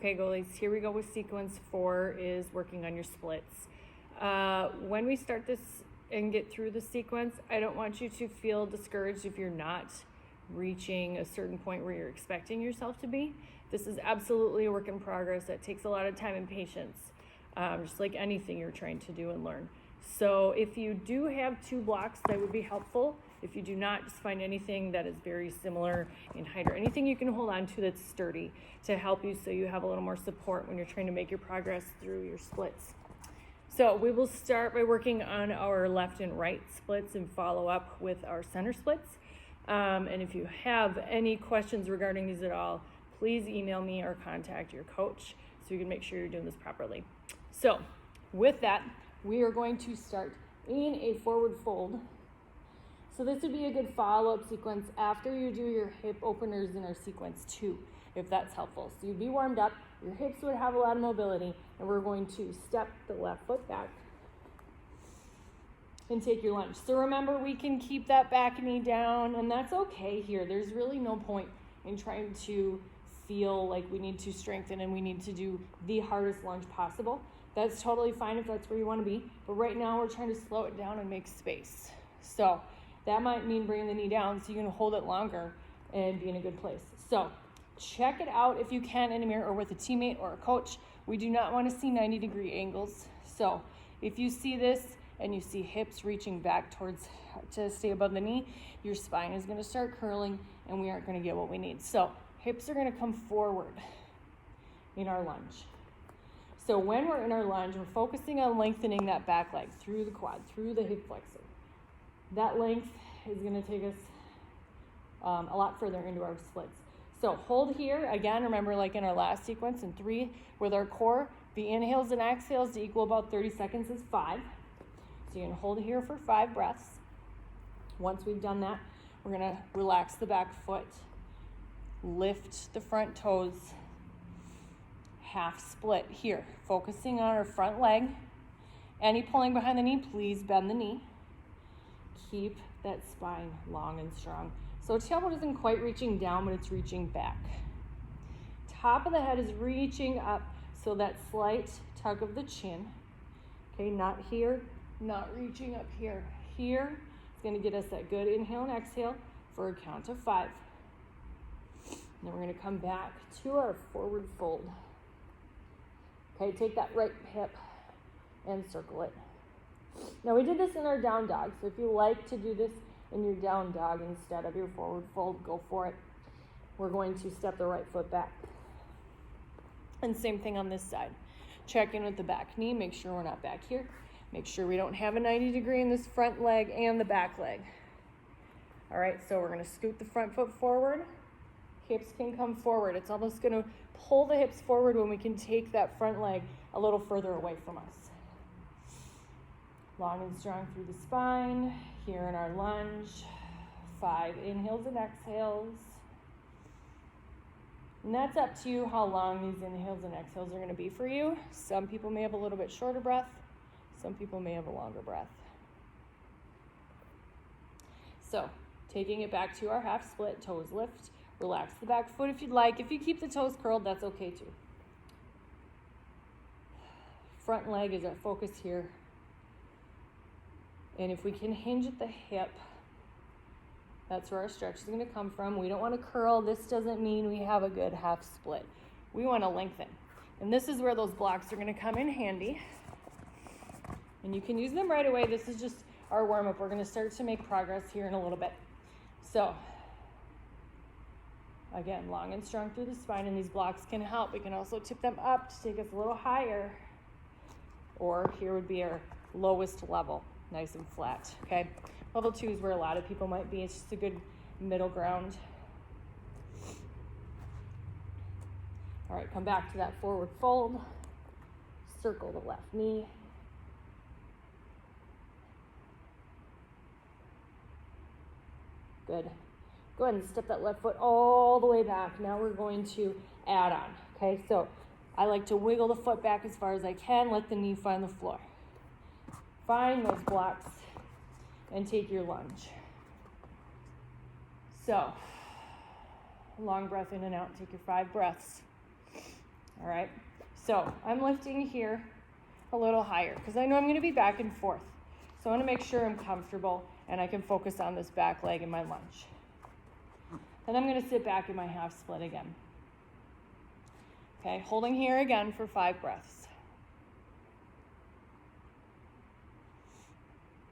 Okay, goalies, here we go with sequence 4 is working on your splits. When we start this and get through the sequence, I don't want you to feel discouraged if you're not reaching a certain point where you're expecting yourself to be. This is absolutely a work in progress that takes a lot of time and patience, just like anything you're trying to do and learn. So if you do have 2 blocks, that would be helpful. If you do not, just find anything that is very similar in height or anything you can hold on to that's sturdy to help you so you have a little more support when you're trying to make your progress through your splits. So we will start by working on our left and right splits and follow up with our center splits. And if you have any questions regarding these at all, please email me or contact your coach so you can make sure you're doing this properly. So with that, we are going to start in a forward fold. So this would be a good follow-up sequence after you do your hip openers in our sequence 2, if that's helpful. So you'd be warmed up, your hips would have a lot of mobility, and we're going to step the left foot back and take your lunge. So remember, we can keep that back knee down, and that's okay here. There's really no point in trying to feel like we need to strengthen and we need to do the hardest lunge possible. That's totally fine if that's where you want to be, but right now we're trying to slow it down and make space. So that might mean bringing the knee down so you can hold it longer and be in a good place. So check it out if you can in a mirror or with a teammate or a coach. We do not want to see 90-degree angles. So if you see this and you see hips reaching back towards to stay above the knee, your spine is going to start curling and we aren't going to get what we need. So hips are going to come forward in our lunge. So when we're in our lunge, we're focusing on lengthening that back leg through the quad, through the hip flexor. That length is going to take us a lot further into our splits. So hold here, again, remember like in our last sequence in 3 with our core, the inhales and exhales to equal about 30 seconds is 5. So you're going to hold here for 5 breaths. Once we've done that, we're going to relax the back foot, lift the front toes, half split here, focusing on our front leg. Any pulling behind the knee, please bend the knee. Keep that spine long and strong. So tailbone isn't quite reaching down, but it's reaching back. Top of the head is reaching up, so that slight tug of the chin. Okay, not here, not reaching up here. Here, it's gonna get us that good inhale and exhale for a count of 5. And then we're gonna come back to our forward fold. Okay, take that right hip and circle it. Now we did this in our down dog, so if you like to do this in your down dog instead of your forward fold, go for it. We're going to step the right foot back. And same thing on this side. Check in with the back knee, make sure we're not back here. Make sure we don't have a 90-degree in this front leg and the back leg. All right, so we're gonna scoot the front foot forward. Hips can come forward. It's almost gonna pull the hips forward when we can take that front leg a little further away from us. Long and strong through the spine. Here in our lunge, 5 inhales and exhales. And that's up to you how long these inhales and exhales are going to be for you. Some people may have a little bit shorter breath. Some people may have a longer breath. So, taking it back to our half split, toes lift. Relax the back foot if you'd like. If you keep the toes curled, that's okay too. Front leg is our focus here. And if we can hinge at the hip, that's where our stretch is going to come from. We don't want to curl. This doesn't mean we have a good half split. We want to lengthen. And this is where those blocks are going to come in handy. And you can use them right away. This is just our warm-up. We're going to start to make progress here in a little bit. So, again, long and strong through the spine, and these blocks can help. We can also tip them up to take us a little higher. Or here would be our lowest level. Nice and flat, okay? Level 2 is where a lot of people might be. It's just a good middle ground. All right, come back to that forward fold. Circle the left knee. Good. Go ahead and step that left foot all the way back. Now we're going to add on, okay? So I like to wiggle the foot back as far as I can. Let the knee find the floor. Find those blocks and take your lunge. So, long breath in and out. Take your 5 breaths. All right, so I'm lifting here a little higher because I know I'm going to be back and forth. So I want to make sure I'm comfortable and I can focus on this back leg in my lunge. Then I'm going to sit back in my half split again. Okay, holding here again for 5 breaths.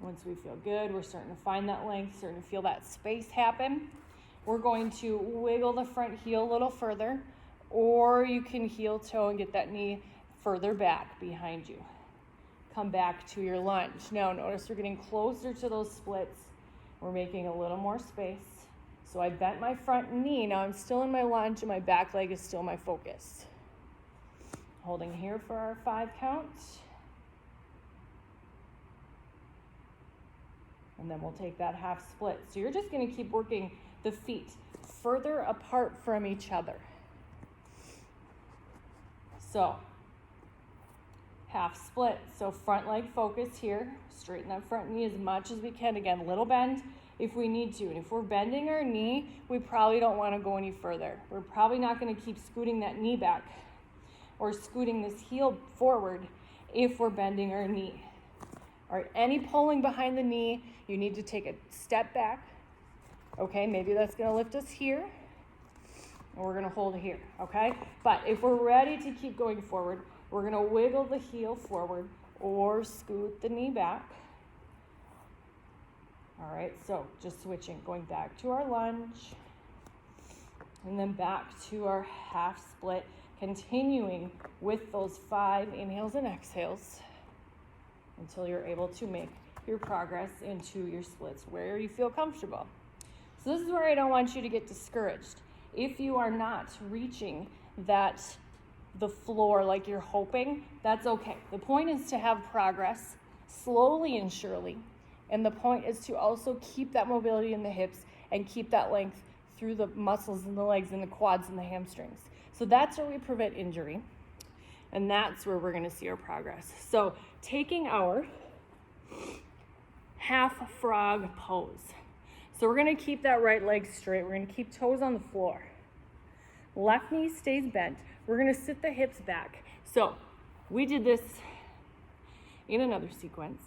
Once we feel good, we're starting to find that length, starting to feel that space happen. We're going to wiggle the front heel a little further, or you can heel toe and get that knee further back behind you. Come back to your lunge. Now notice we're getting closer to those splits. We're making a little more space. So I bent my front knee. Now I'm still in my lunge and my back leg is still my focus. Holding here for our 5 count. And then we'll take that half split. So you're just going to keep working the feet further apart from each other. So half split. So front leg focus here. Straighten that front knee as much as we can. Again, little bend if we need to. And if we're bending our knee, we probably don't want to go any further. We're probably not going to keep scooting that knee back or scooting this heel forward if we're bending our knee. All right, any pulling behind the knee, you need to take a step back. Okay, maybe that's going to lift us here. And we're going to hold here, okay? But if we're ready to keep going forward, we're going to wiggle the heel forward or scoot the knee back. All right, so just switching, going back to our lunge, and then back to our half split, continuing with those 5 inhales and exhales until you're able to make your progress into your splits where you feel comfortable. So this is where I don't want you to get discouraged. If you are not reaching the floor like you're hoping, that's okay. The point is to have progress slowly and surely. And the point is to also keep that mobility in the hips and keep that length through the muscles in the legs and the quads and the hamstrings. So that's where we prevent injury. And that's where we're going to see our progress. So taking our half frog pose. So we're going to keep that right leg straight. We're going to keep toes on the floor. Left knee stays bent. We're going to sit the hips back. So we did this in another sequence.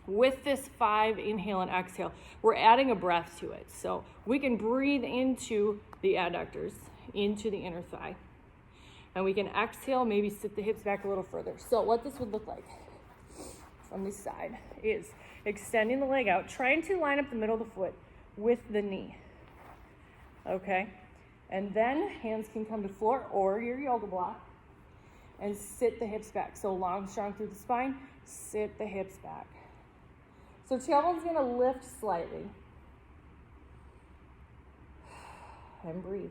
With this 5 inhale and exhale, we're adding a breath to it. So we can breathe into the adductors, into the inner thigh. And we can exhale, maybe sit the hips back a little further. So what this would look like from this side is extending the leg out, trying to line up the middle of the foot with the knee. Okay? And then hands can come to floor or your yoga block and sit the hips back. So long, strong through the spine, sit the hips back. So tailbone's going to lift slightly. And breathe.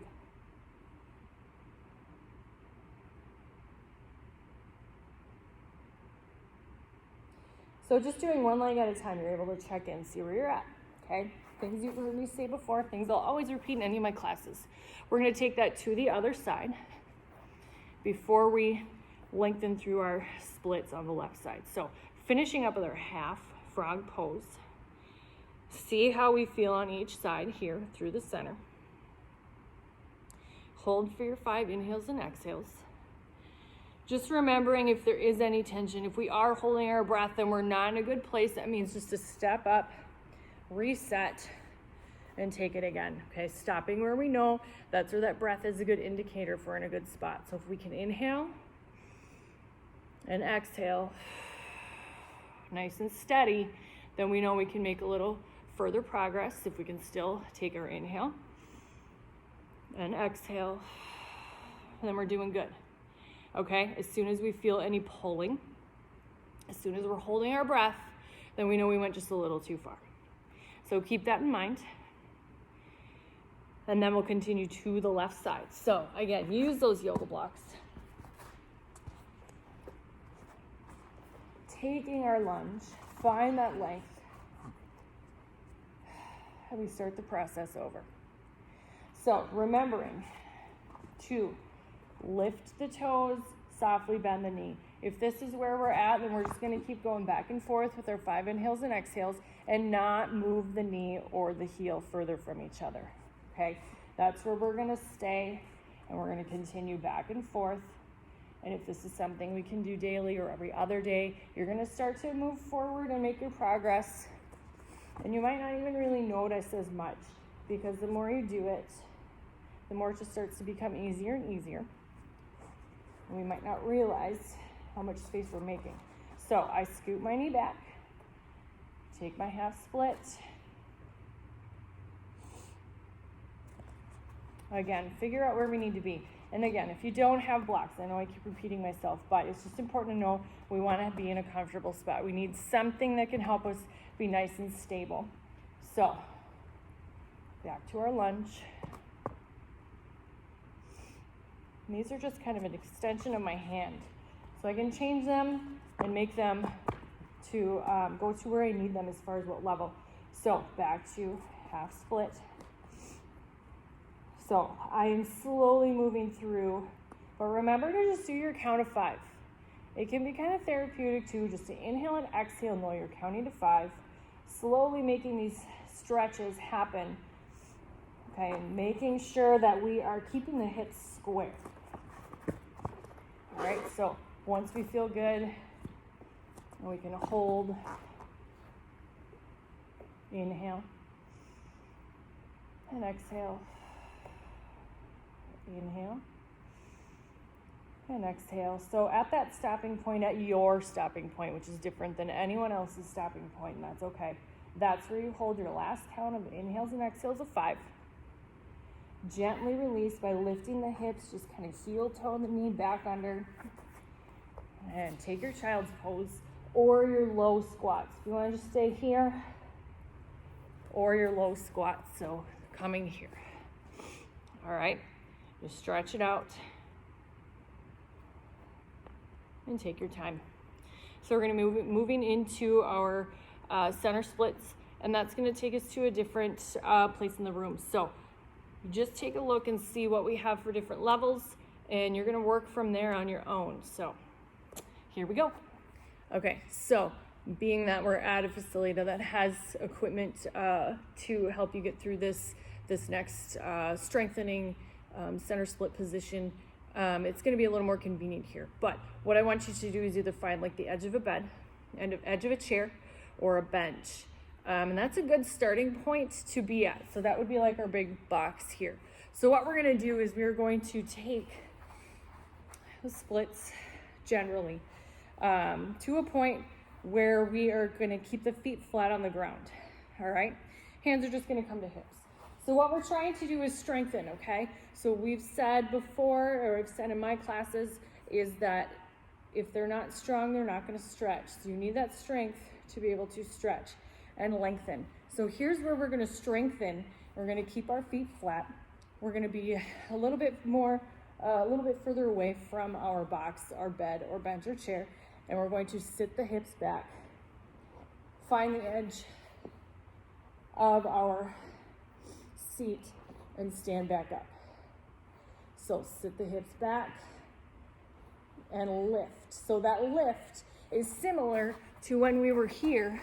So just doing one leg at a time, you're able to check in, see where you're at, okay? Things you've heard me say before, things I'll always repeat in any of my classes. We're going to take that to the other side before we lengthen through our splits on the left side. So finishing up with our half frog pose. See how we feel on each side here through the center. Hold for your 5 inhales and exhales. Just remembering if there is any tension, if we are holding our breath and we're not in a good place, that means just to step up, reset, and take it again. Okay, stopping where we know that's where that breath is a good indicator if we're in a good spot. So if we can inhale and exhale, nice and steady, then we know we can make a little further progress if we can still take our inhale and exhale, then we're doing good. Okay, as soon as we feel any pulling, as soon as we're holding our breath, then we know we went just a little too far. So keep that in mind. And then we'll continue to the left side. So again, use those yoga blocks. Taking our lunge, find that length, and we start the process over. So remembering to lift the toes, softly bend the knee. If this is where we're at, then we're just going to keep going back and forth with our 5 inhales and exhales and not move the knee or the heel further from each other. Okay, that's where we're going to stay. And we're going to continue back and forth. And if this is something we can do daily or every other day, you're going to start to move forward and make your progress. And you might not even really notice as much, because the more you do it, the more it just starts to become easier and easier. And we might not realize how much space we're making. So I scoot my knee back, take my half split. Again, figure out where we need to be. And again, if you don't have blocks, I know I keep repeating myself, but it's just important to know we want to be in a comfortable spot. We need something that can help us be nice and stable. So, back to our lunge. And these are just kind of an extension of my hand. So I can change them and make them to go to where I need them as far as what level. So, back to half split. So I am slowly moving through, but remember to just do your count of 5. It can be kind of therapeutic too, just to inhale and exhale, know you're counting to 5, slowly making these stretches happen, okay, and making sure that we are keeping the hips square. All right, so once we feel good, we can hold, inhale, and exhale. Inhale and exhale. So at that stopping point, at your stopping point, which is different than anyone else's stopping point, and that's okay. That's where you hold your last count of inhales and exhales of 5. Gently release by lifting the hips, just kind of heel toe the knee back under. And take your child's pose or your low squats. If you want to just stay here, or your low squats, so coming here. All right. Just stretch it out and take your time. So we're going to moving into our center splits, and that's going to take us to a different place in the room. So just take a look and see what we have for different levels, and you're going to work from there on your own. So here we go. Okay, so being that we're at a facility that has equipment to help you get through this next strengthening center split position, it's going to be a little more convenient here. But what I want you to do is either find like the edge of a bed, edge of a chair, or a bench. And that's a good starting point to be at. So that would be like our big box here. So what we're going to do is we're going to take the splits generally to a point where we are going to keep the feet flat on the ground. All right? Hands are just going to come to hips. So what we're trying to do is strengthen, okay? So we've said before, or I've said in my classes, is that if they're not strong, they're not going to stretch. So you need that strength to be able to stretch and lengthen. So here's where we're going to strengthen. We're going to keep our feet flat. We're going to be a little bit further away from our box, our bed, or bench, or chair, and we're going to sit the hips back. Find the edge of our seat and stand back up. So sit the hips back and lift. So that lift is similar to when we were here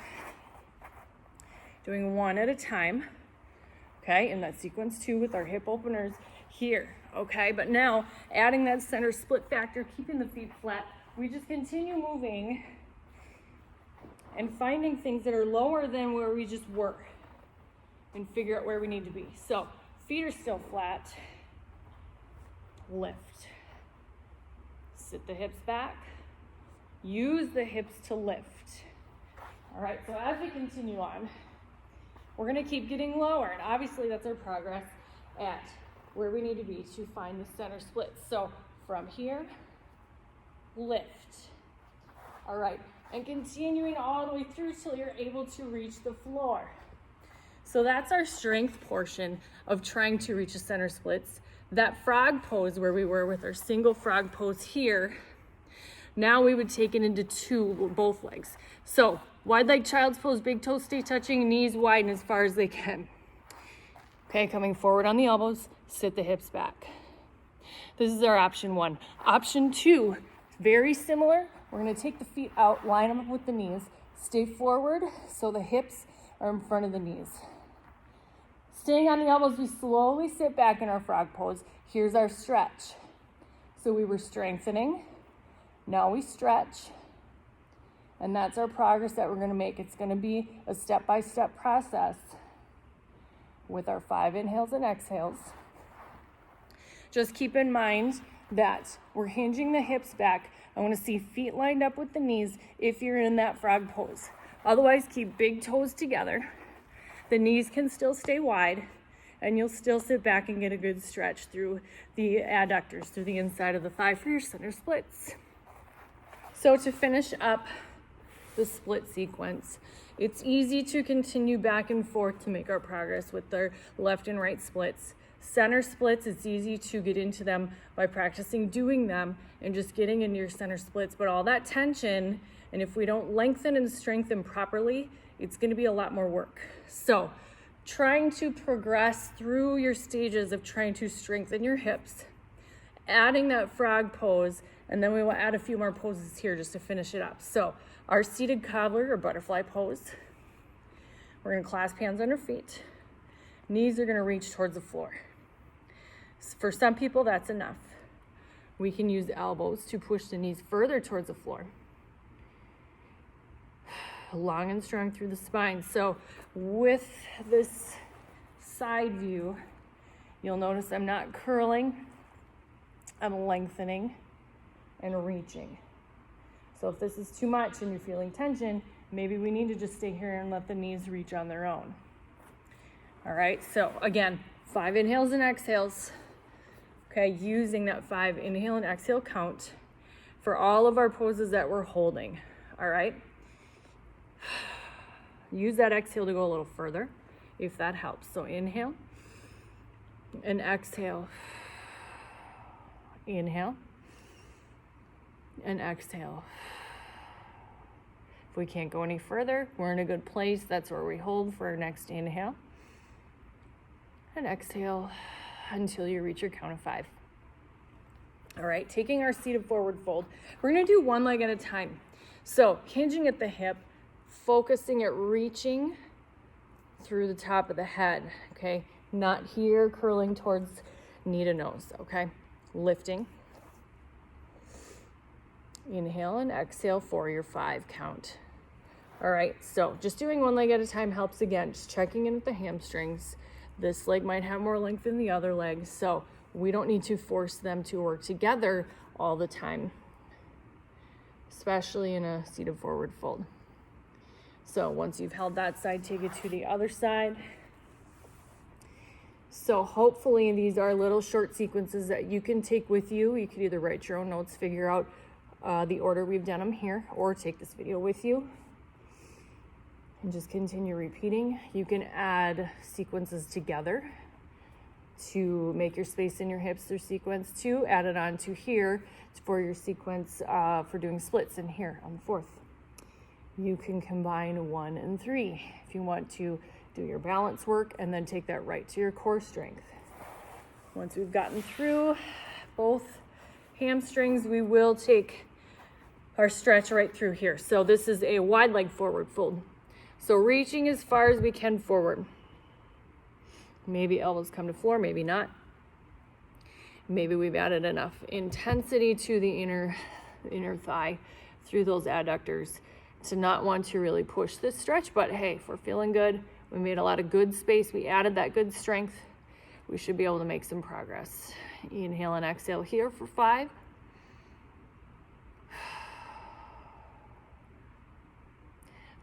doing one at a time, okay, in that sequence 2 with our hip openers here, okay? But now adding that center split factor, keeping the feet flat, we just continue moving and finding things that are lower than where we just were and figure out where we need to be. So feet are still flat, lift, sit the hips back, use the hips to lift. All right, so as we continue on, we're going to keep getting lower, and obviously that's our progress at where we need to be to find the center split. So from here, lift. All right, and continuing all the way through till you're able to reach the floor. So that's our strength portion of trying to reach a center splits. That frog pose where we were with our single frog pose here, now we would take it into 2, both legs. So wide leg child's pose, big toes stay touching, knees widen as far as they can. Okay, coming forward on the elbows, sit the hips back. This is our option 1. Option 2, very similar. We're gonna take the feet out, line them up with the knees, stay forward so the hips are in front of the knees. Staying on the elbows, we slowly sit back in our frog pose. Here's our stretch. So we were strengthening. Now we stretch. And that's our progress that we're going to make. It's going to be a step-by-step process with our 5 inhales and exhales. Just keep in mind that we're hinging the hips back. I want to see feet lined up with the knees if you're in that frog pose. Otherwise, keep big toes together. The knees can still stay wide, and you'll still sit back and get a good stretch through the adductors, through the inside of the thigh for your center splits. So to finish up the split sequence, it's easy to continue back and forth to make our progress with our left and right splits. Center splits, it's easy to get into them by practicing doing them and just getting into your center splits. But all that tension, and if we don't lengthen and strengthen properly, it's going to be a lot more work. So trying to progress through your stages of trying to strengthen your hips, adding that frog pose, and then we will add a few more poses here just to finish it up. So our seated cobbler or butterfly pose, we're going to clasp hands under feet. Knees are going to reach towards the floor. For some people, that's enough. We can use elbows to push the knees further towards the floor. Long and strong through the spine. So with this side view, you'll notice I'm not curling, I'm lengthening and reaching. So if this is too much and you're feeling tension, maybe we need to just stay here and let the knees reach on their own. All right, so again, 5 inhales and exhales. Okay, using that 5 inhale and exhale count for all of our poses that we're holding. All right. Use that exhale to go a little further if that helps. So inhale and exhale. Inhale and exhale. If we can't go any further, we're in a good place. That's where we hold for our next inhale. And exhale until you reach your count of 5. All right, taking our seated forward fold. We're gonna do one leg at a time. So hinging at the hip, focusing at reaching through the top of the head, okay? Not here, curling towards knee to nose, okay? Lifting. Inhale and exhale for your 5 count. All right, so just doing one leg at a time helps again, just checking in with the hamstrings. This leg might have more length than the other leg, so we don't need to force them to work together all the time, especially in a seated forward fold. So once you've held that side, take it to the other side. So hopefully these are little short sequences that you can take with you. You could either write your own notes, figure out the order we've done them here, or take this video with you and just continue repeating. You can add sequences together to make your space in your hips through sequence 2. Add it on to here for your sequence for doing splits in here on the 4th. You can combine 1 and 3 if you want to do your balance work and then take that right to your core strength. Once we've gotten through both hamstrings, we will take our stretch right through here. So this is a wide leg forward fold. So reaching as far as we can forward. Maybe elbows come to floor, maybe not. Maybe we've added enough intensity to the inner thigh through those adductors to not want to really push this stretch, but hey, if we're feeling good, we made a lot of good space, we added that good strength, we should be able to make some progress. Inhale and exhale here for 5.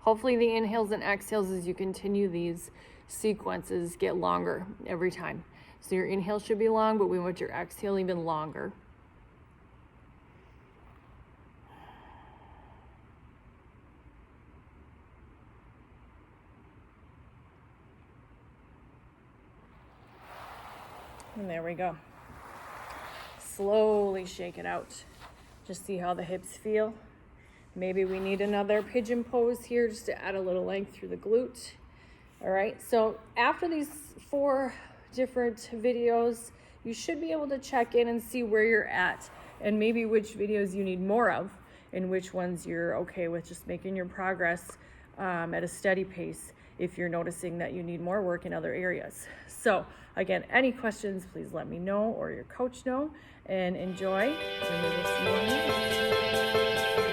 Hopefully the inhales and exhales as you continue these sequences get longer every time. So your inhale should be long, but we want your exhale even longer. And there we go. Slowly shake it out. Just see how the hips feel. Maybe we need another pigeon pose here just to add a little length through the glute. All right, so after these 4 different videos, you should be able to check in and see where you're at and maybe which videos you need more of and which ones you're okay with just making your progress at a steady pace. if you're noticing that you need more work in other areas. So again, any questions, please let me know or your coach know, and enjoy, and we will see you in the next.